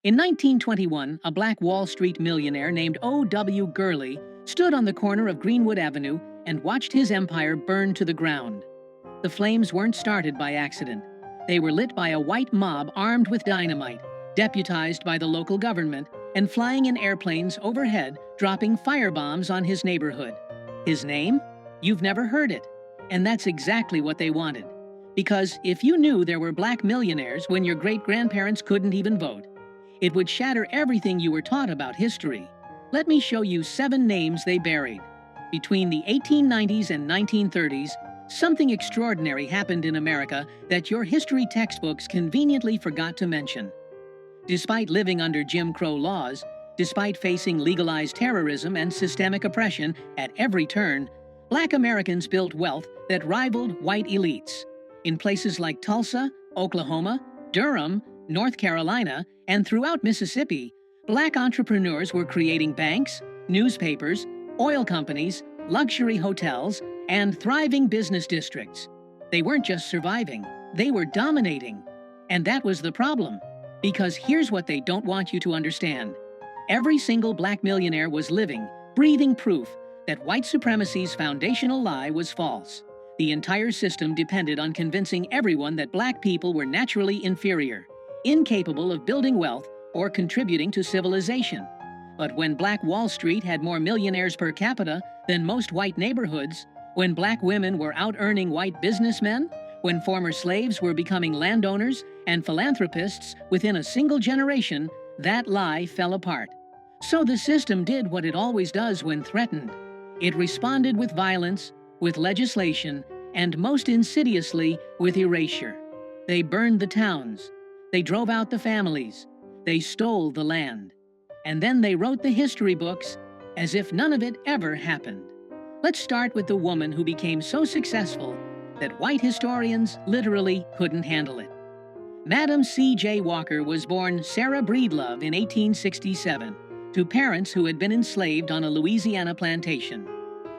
In 1921, a black Wall Street millionaire named O.W. Gurley stood on the corner of Greenwood Avenue and watched his empire burn to the ground. The flames weren't started by accident. They were lit by a white mob armed with dynamite, deputized by the local government, and flying in airplanes overhead, dropping firebombs on his neighborhood. His name? You've never heard it. And that's exactly what they wanted. Because if you knew there were black millionaires when your great-grandparents couldn't even vote, it would shatter everything you were taught about history. Let me show you 7 names they buried. Between the 1890s and 1930s, something extraordinary happened in America that your history textbooks conveniently forgot to mention. Despite living under Jim Crow laws, despite facing legalized terrorism and systemic oppression at every turn, black Americans built wealth that rivaled white elites. In places like Tulsa, Oklahoma, Durham, North Carolina, and throughout Mississippi, black entrepreneurs were creating banks, newspapers, oil companies, luxury hotels, and thriving business districts. They weren't just surviving, they were dominating. And that was the problem. Because here's what they don't want you to understand. Every single black millionaire was living, breathing proof that white supremacy's foundational lie was false. The entire system depended on convincing everyone that black people were naturally inferior, incapable of building wealth or contributing to civilization. But when Black Wall Street had more millionaires per capita than most white neighborhoods, when black women were out-earning white businessmen, when former slaves were becoming landowners and philanthropists within a single generation, that lie fell apart. So the system did what it always does when threatened. It responded with violence, with legislation, and most insidiously, with erasure. They burned the towns. They drove out the families. They stole the land. And then they wrote the history books as if none of it ever happened. Let's start with the woman who became so successful that white historians literally couldn't handle it. Madam C.J. Walker was born Sarah Breedlove in 1867 to parents who had been enslaved on a Louisiana plantation.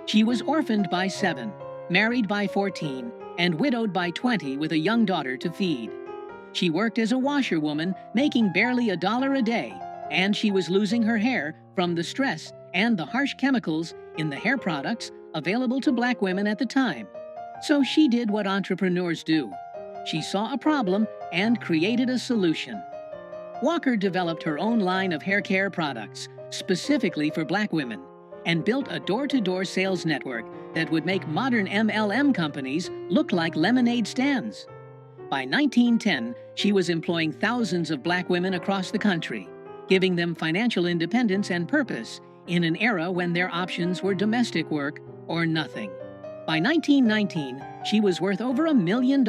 She was orphaned by 7, married by 14, and widowed by 20 with a young daughter to feed. She worked as a washerwoman, making barely $1 a day, and she was losing her hair from the stress and the harsh chemicals in the hair products available to black women at the time. So she did what entrepreneurs do. She saw a problem and created a solution. Walker developed her own line of hair care products, specifically for black women, and built a door-to-door sales network that would make modern MLM companies look like lemonade stands. By 1910, she was employing thousands of black women across the country, giving them financial independence and purpose in an era when their options were domestic work or nothing. By 1919, she was worth over $1 million,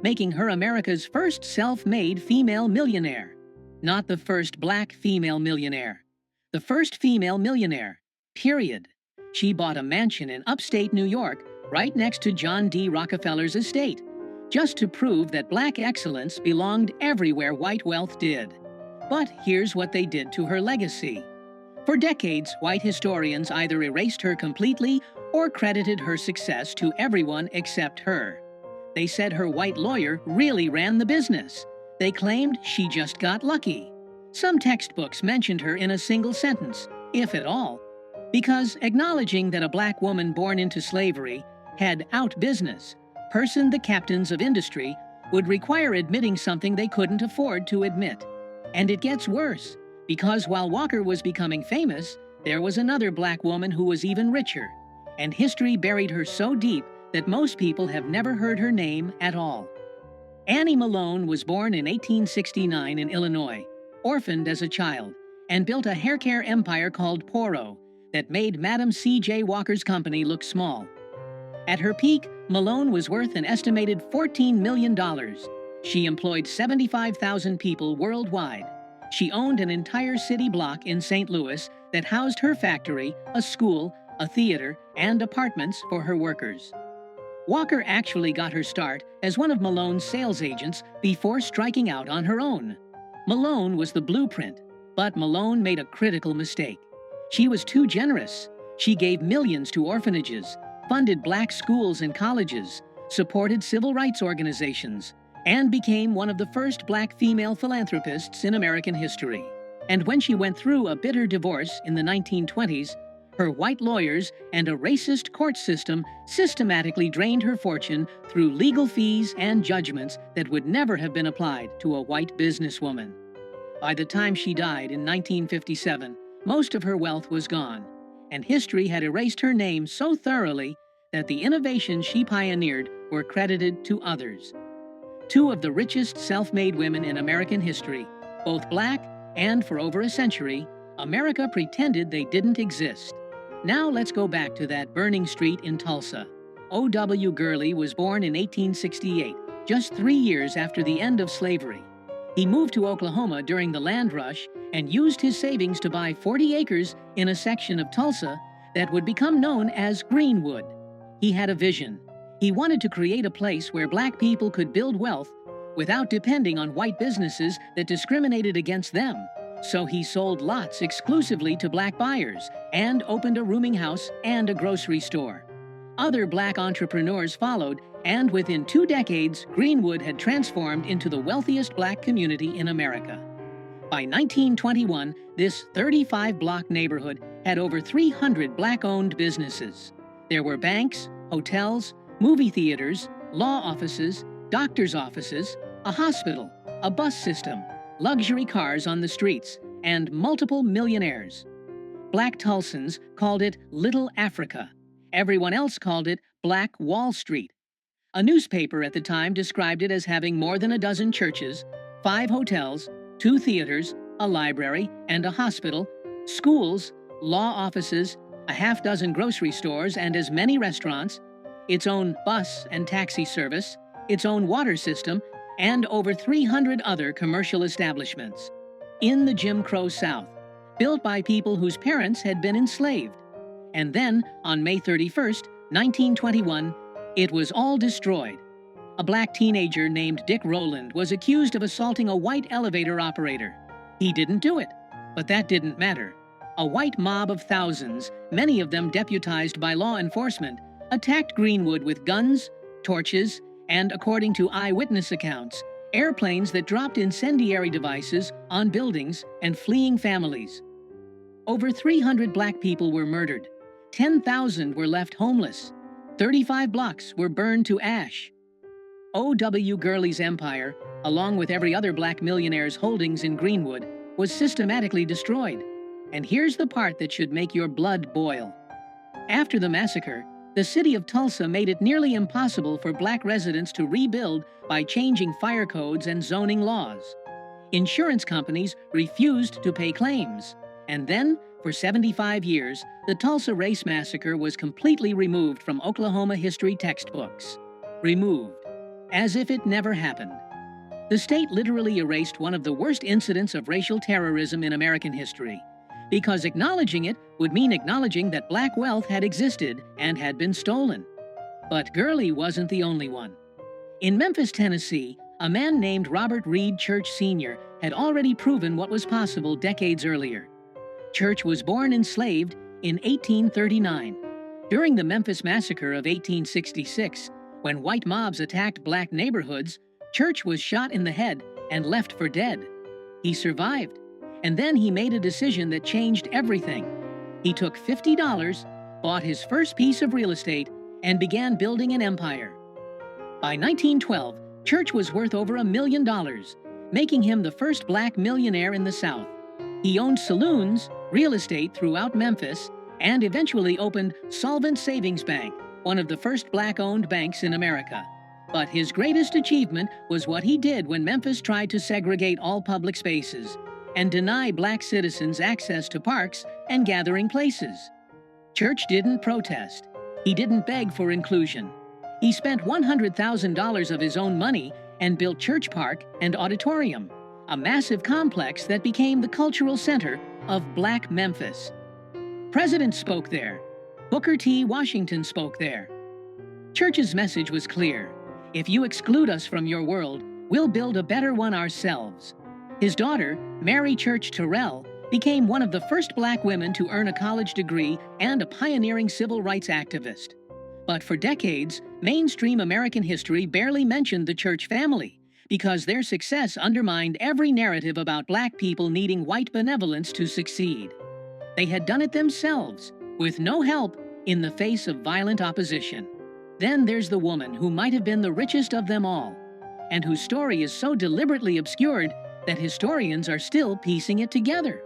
making her America's first self-made female millionaire. Not the first black female millionaire. The first female millionaire, period. She bought a mansion in upstate New York, right next to John D. Rockefeller's estate, just to prove that black excellence belonged everywhere white wealth did. But here's what they did to her legacy. For decades, white historians either erased her completely or credited her success to everyone except her. They said her white lawyer really ran the business. They claimed she just got lucky. Some textbooks mentioned her in a single sentence, if at all, because acknowledging that a black woman born into slavery had out-business, personed the captains of industry, would require admitting something they couldn't afford to admit. And it gets worse, because while Walker was becoming famous, there was another black woman who was even richer, and history buried her so deep that most people have never heard her name at all. Annie Malone was born in 1869 in Illinois, orphaned as a child, and built a hair care empire called Poro that made Madam C.J. Walker's company look small. At her peak, Malone was worth an estimated $14 million. She employed 75,000 people worldwide. She owned an entire city block in St. Louis that housed her factory, a school, a theater, and apartments for her workers. Walker actually got her start as one of Malone's sales agents before striking out on her own. Malone was the blueprint, but Malone made a critical mistake. She was too generous. She gave millions to orphanages, funded black schools and colleges, supported civil rights organizations, and became one of the first black female philanthropists in American history. And when she went through a bitter divorce in the 1920s, her white lawyers and a racist court system systematically drained her fortune through legal fees and judgments that would never have been applied to a white businesswoman. By the time she died in 1957, most of her wealth was gone, and history had erased her name so thoroughly that the innovations she pioneered were credited to others. Two of the richest self-made women in American history, both black, and for over a century, America pretended they didn't exist. Now let's go back to that burning street in Tulsa. O.W. Gurley was born in 1868, just 3 years after the end of slavery. He moved to Oklahoma during the land rush and used his savings to buy 40 acres in a section of Tulsa that would become known as Greenwood. He had a vision. He wanted to create a place where black people could build wealth without depending on white businesses that discriminated against them. So he sold lots exclusively to black buyers and opened a rooming house and a grocery store. Other black entrepreneurs followed, and within 2 decades, Greenwood had transformed into the wealthiest black community in America. By 1921, this 35-block neighborhood had over 300 black-owned businesses. There were banks, hotels, movie theaters, law offices, doctor's offices, a hospital, a bus system, luxury cars on the streets, and multiple millionaires. Black Tulsans called it Little Africa. Everyone else called it Black Wall Street. A newspaper at the time described it as having more than a dozen churches, 5 hotels, 2 theaters, a library and a hospital, schools, law offices, a half-dozen grocery stores and as many restaurants, its own bus and taxi service, its own water system, and over 300 other commercial establishments. In the Jim Crow South, built by people whose parents had been enslaved. And then, on May 31st, 1921, it was all destroyed. A black teenager named Dick Rowland was accused of assaulting a white elevator operator. He didn't do it, but that didn't matter. A white mob of thousands, many of them deputized by law enforcement, attacked Greenwood with guns, torches, and, according to eyewitness accounts, airplanes that dropped incendiary devices on buildings and fleeing families. Over 300 black people were murdered. 10,000 were left homeless. 35 blocks were burned to ash. O.W. Gurley's empire, along with every other black millionaire's holdings in Greenwood, was systematically destroyed. And here's the part that should make your blood boil. After the massacre, the city of Tulsa made it nearly impossible for black residents to rebuild by changing fire codes and zoning laws. Insurance companies refused to pay claims. And then, for 75 years, the Tulsa Race Massacre was completely removed from Oklahoma history textbooks. Removed. As if it never happened. The state literally erased one of the worst incidents of racial terrorism in American history, because acknowledging it would mean acknowledging that black wealth had existed and had been stolen. But Gurley wasn't the only one. In Memphis, Tennessee, a man named Robert Reed Church Sr. had already proven what was possible decades earlier. Church was born enslaved in 1839. During the Memphis Massacre of 1866, when white mobs attacked black neighborhoods, Church was shot in the head and left for dead. He survived, and then he made a decision that changed everything. He took $50, bought his first piece of real estate, and began building an empire. By 1912, Church was worth over $1 million, making him the first black millionaire in the South. He owned saloons, real estate throughout Memphis, and eventually opened Solvent Savings Bank, one of the first black-owned banks in America. But his greatest achievement was what he did when Memphis tried to segregate all public spaces and deny black citizens access to parks and gathering places. Church didn't protest. He didn't beg for inclusion. He spent $100,000 of his own money and built Church Park and Auditorium, a massive complex that became the cultural center of Black Memphis. Presidents spoke there. Booker T. Washington spoke there. Church's message was clear. If you exclude us from your world, we'll build a better one ourselves. His daughter, Mary Church Terrell, became one of the first black women to earn a college degree and a pioneering civil rights activist. But for decades, mainstream American history barely mentioned the Church family, because their success undermined every narrative about black people needing white benevolence to succeed. They had done it themselves, with no help, in the face of violent opposition. Then there's the woman who might have been the richest of them all, and whose story is so deliberately obscured that historians are still piecing it together.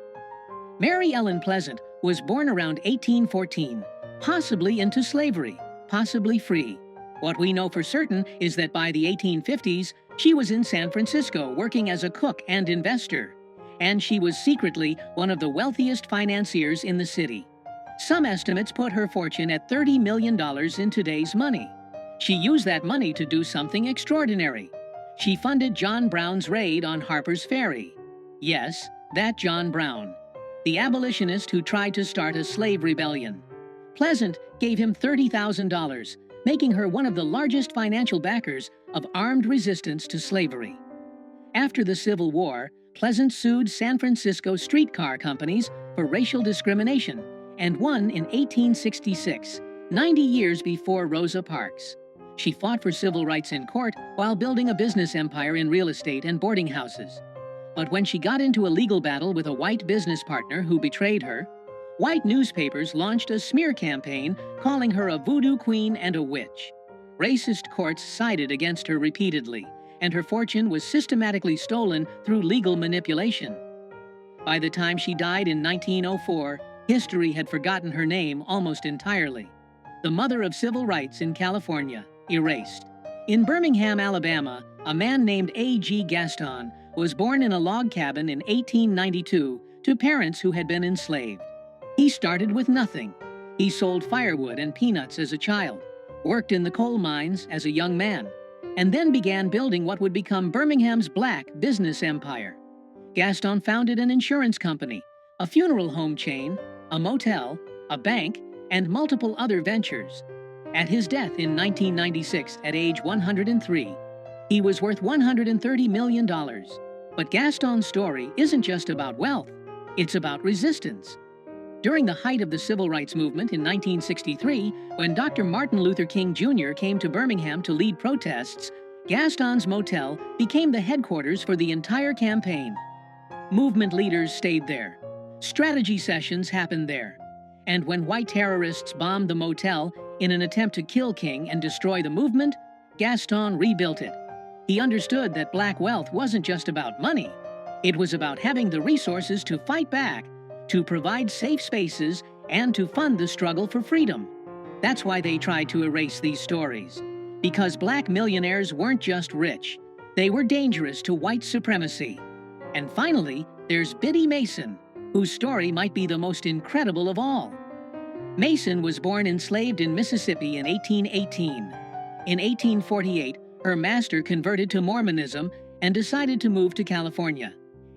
Mary Ellen Pleasant was born around 1814, possibly into slavery, possibly free. What we know for certain is that by the 1850s, she was in San Francisco working as a cook and investor, and she was secretly one of the wealthiest financiers in the city. Some estimates put her fortune at $30 million in today's money. She used that money to do something extraordinary. She funded John Brown's raid on Harper's Ferry. Yes, that John Brown, the abolitionist who tried to start a slave rebellion. Pleasant gave him $30,000, making her one of the largest financial backers of armed resistance to slavery. After the Civil War, Pleasant sued San Francisco streetcar companies for racial discrimination and won in 1866, 90 years before Rosa Parks. She fought for civil rights in court while building a business empire in real estate and boarding houses. But when she got into a legal battle with a white business partner who betrayed her, white newspapers launched a smear campaign calling her a voodoo queen and a witch. Racist courts sided against her repeatedly, and her fortune was systematically stolen through legal manipulation. By the time she died in 1904, history had forgotten her name almost entirely. The mother of civil rights in California, erased. In Birmingham, Alabama, a man named A.G. Gaston was born in a log cabin in 1892 to parents who had been enslaved. He started with nothing. He sold firewood and peanuts as a child, worked in the coal mines as a young man, and then began building what would become Birmingham's black business empire. Gaston founded an insurance company, a funeral home chain, a motel, a bank, and multiple other ventures. At his death in 1996 at age 103, he was worth $130 million. But Gaston's story isn't just about wealth, it's about resistance. During the height of the Civil Rights Movement in 1963, when Dr. Martin Luther King Jr. came to Birmingham to lead protests, Gaston's motel became the headquarters for the entire campaign. Movement leaders stayed there. Strategy sessions happened there. And when white terrorists bombed the motel in an attempt to kill King and destroy the movement, Gaston rebuilt it. He understood that black wealth wasn't just about money. It was about having the resources to fight back, to provide safe spaces, and to fund the struggle for freedom. That's why they tried to erase these stories. Because black millionaires weren't just rich, they were dangerous to white supremacy. And finally, there's Biddy Mason, whose story might be the most incredible of all. Mason was born enslaved in Mississippi in 1818. In 1848, her master converted to Mormonism and decided to move to California.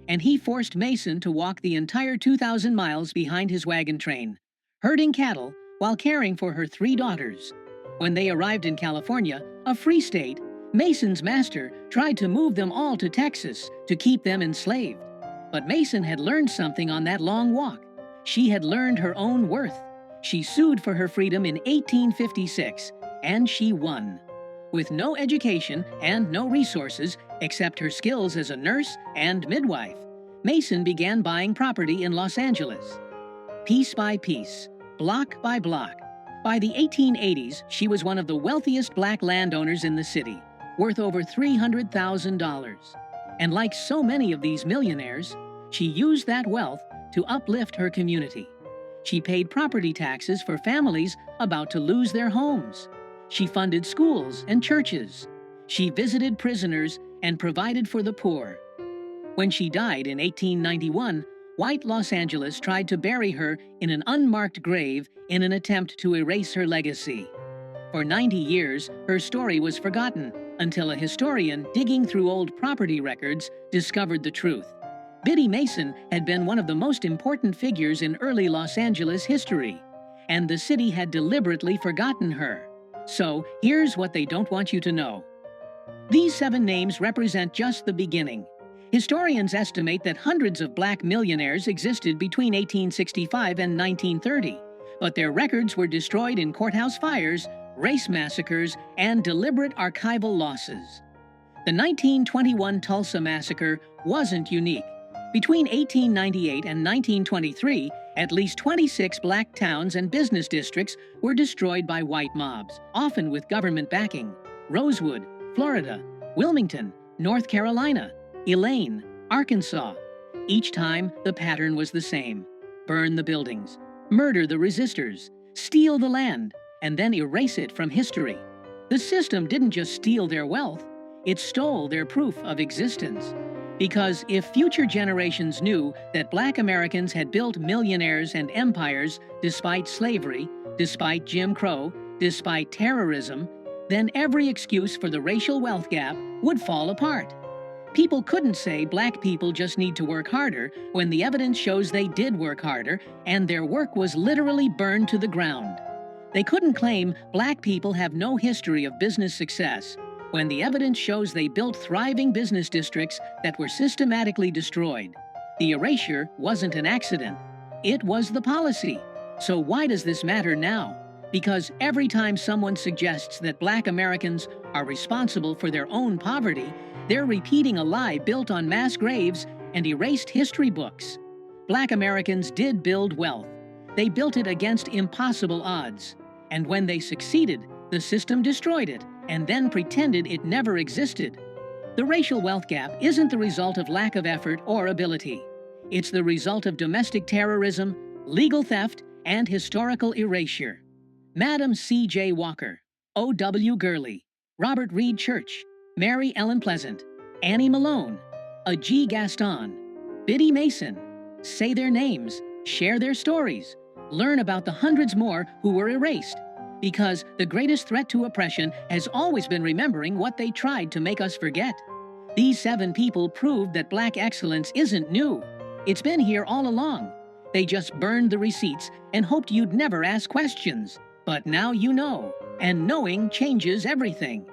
And he forced Mason to walk the entire 2,000 miles behind his wagon train, herding cattle while caring for her 3 daughters. When they arrived in California, a free state, Mason's master tried to move them all to Texas to keep them enslaved. But Mason had learned something on that long walk. She had learned her own worth. She sued for her freedom in 1856, and she won. With no education and no resources except her skills as a nurse and midwife, Mason began buying property in Los Angeles. Piece by piece, block by block. By the 1880s, she was one of the wealthiest black landowners in the city, worth over $300,000. And like so many of these millionaires, she used that wealth to uplift her community. She paid property taxes for families about to lose their homes. She funded schools and churches. She visited prisoners and provided for the poor. When she died in 1891, white Los Angeles tried to bury her in an unmarked grave in an attempt to erase her legacy. For 90 years, her story was forgotten until a historian digging through old property records discovered the truth. Biddy Mason had been one of the most important figures in early Los Angeles history, and the city had deliberately forgotten her. So, here's what they don't want you to know. These 7 names represent just the beginning. Historians estimate that hundreds of black millionaires existed between 1865 and 1930, but their records were destroyed in courthouse fires, race massacres, and deliberate archival losses. The 1921 Tulsa Massacre wasn't unique. Between 1898 and 1923, at least 26 black towns and business districts were destroyed by white mobs, often with government backing. Rosewood, Florida; Wilmington, North Carolina; Elaine, Arkansas. Each time, the pattern was the same: burn the buildings, murder the resistors, steal the land, and then erase it from history. The system didn't just steal their wealth, it stole their proof of existence. Because if future generations knew that black Americans had built millionaires and empires despite slavery, despite Jim Crow, despite terrorism, then every excuse for the racial wealth gap would fall apart. People couldn't say black people just need to work harder when the evidence shows they did work harder and their work was literally burned to the ground. They couldn't claim black people have no history of business success when the evidence shows they built thriving business districts that were systematically destroyed. The erasure wasn't an accident. It was the policy. So why does this matter now? Because every time someone suggests that black Americans are responsible for their own poverty, they're repeating a lie built on mass graves and erased history books. Black Americans did build wealth. They built it against impossible odds. And when they succeeded, the system destroyed it and then pretended it never existed. The racial wealth gap isn't the result of lack of effort or ability. It's the result of domestic terrorism, legal theft, and historical erasure. Madam C.J. Walker, O.W. Gurley, Robert Reed Church, Mary Ellen Pleasant, Annie Malone, A. G. Gaston, Biddy Mason. Say their names, share their stories, learn about the hundreds more who were erased. Because the greatest threat to oppression has always been remembering what they tried to make us forget. These 7 people proved that black excellence isn't new. It's been here all along. They just burned the receipts and hoped you'd never ask questions. But now you know, and knowing changes everything.